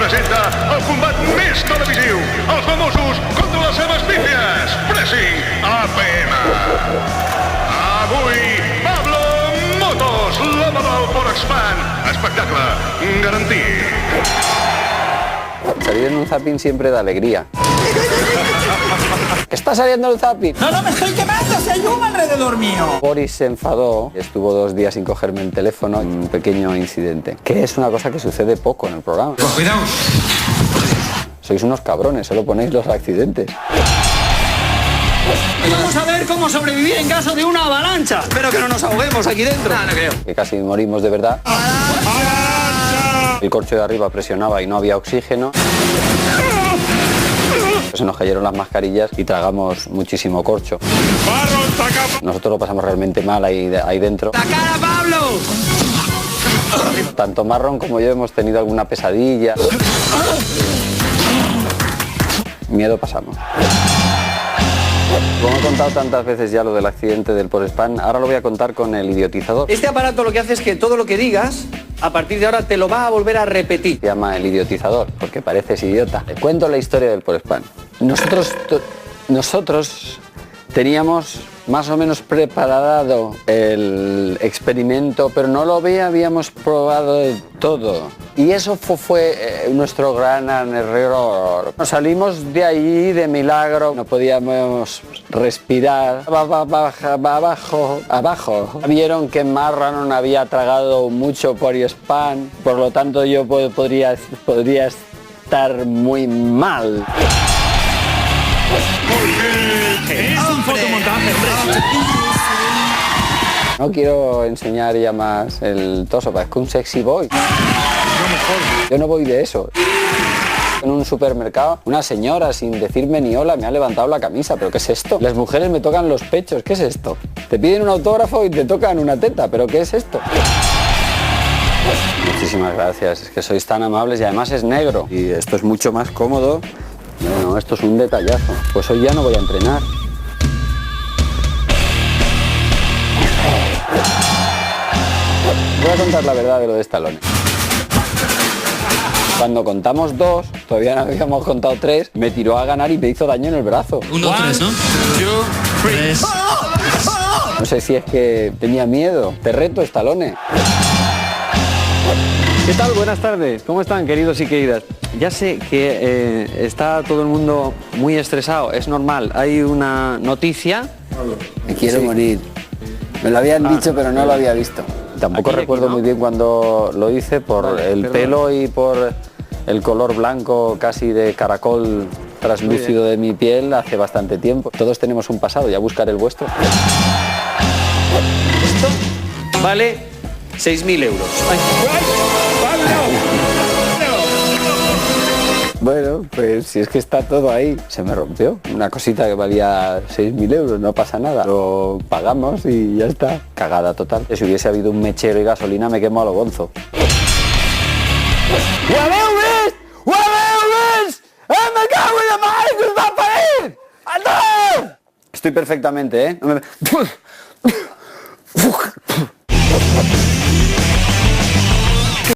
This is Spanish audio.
presenta el combat més televisiu, els famosos contra les seves pífies, Pressing APM. Avui, Pablo Motos, l'home del Forexpan, espectacle garantit. Salir en un zapping siempre da alegría. ¿Qué está saliendo el zapping? No, me estoy quemando, si hay humo alrededor mío. Boris se enfadó, estuvo 2 días sin cogerme el teléfono, un pequeño incidente, que es una cosa que sucede poco en el programa. Cuidado. Sois unos cabrones, solo ponéis los accidentes. Vamos a ver cómo sobrevivir en caso de una avalancha. Espero que no nos ahoguemos aquí dentro. No creo. Que casi morimos de verdad. El corcho de arriba presionaba y no había oxígeno. Se nos cayeron las mascarillas y tragamos muchísimo corcho. Nosotros lo pasamos realmente mal ahí dentro. ¡La cara, Pablo! Tanto Marron como yo hemos tenido alguna pesadilla. Miedo pasamos. Como he contado tantas veces ya lo del accidente del Forexpan, ahora lo voy a contar con el idiotizador. Este aparato lo que hace es que todo lo que digas, a partir de ahora te lo va a volver a repetir. Se llama el idiotizador, porque pareces idiota. Te cuento la historia del Forexpan. Nosotros teníamos más o menos preparado el experimento, pero no lo habíamos probado del todo. Y eso fue nuestro gran error. Nos salimos de ahí de milagro, no podíamos respirar. Abajo. Vieron que Marron había tragado mucho Forexpan, por lo tanto yo podría estar muy mal. Es un fotomontaje, No quiero enseñar ya más el torso, parezco un sexy boy. Yo no voy de eso. En un supermercado, una señora sin decirme ni hola me ha levantado la camisa. ¿Pero qué es esto? Las mujeres me tocan los pechos. ¿Qué es esto? Te piden un autógrafo y te tocan una teta. ¿Pero qué es esto? Muchísimas gracias. Es que sois tan amables y además es negro. Y esto es mucho más cómodo. No, esto es un detallazo. Pues hoy ya no voy a entrenar. Voy a contar la verdad de lo de Stallone. Cuando contamos 2, todavía no habíamos contado 3, me tiró a ganar y me hizo daño en el brazo. 1, 2, 3, ¿no? 2, 3. No sé si es que tenía miedo. Te reto, Stallone. ¿Qué tal? Buenas tardes. ¿Cómo están, queridos y queridas? Ya sé que está todo el mundo muy estresado. Es normal. Hay una noticia. Me quiero morir. Me lo habían dicho, pero no lo había visto. Tampoco recuerdo muy bien cuando lo hice por el pelo y por el color blanco casi de caracol translúcido de mi piel hace bastante tiempo. Todos tenemos un pasado, ya buscaré el vuestro. Esto vale 6.000 euros. Bueno, pues si es que está todo ahí. Se me rompió. Una cosita que valía 6.000 euros, no pasa nada. Lo pagamos y ya está. Cagada total. Si hubiese habido un mechero y gasolina me quemo a lo gonzo. Estoy perfectamente, ¿eh?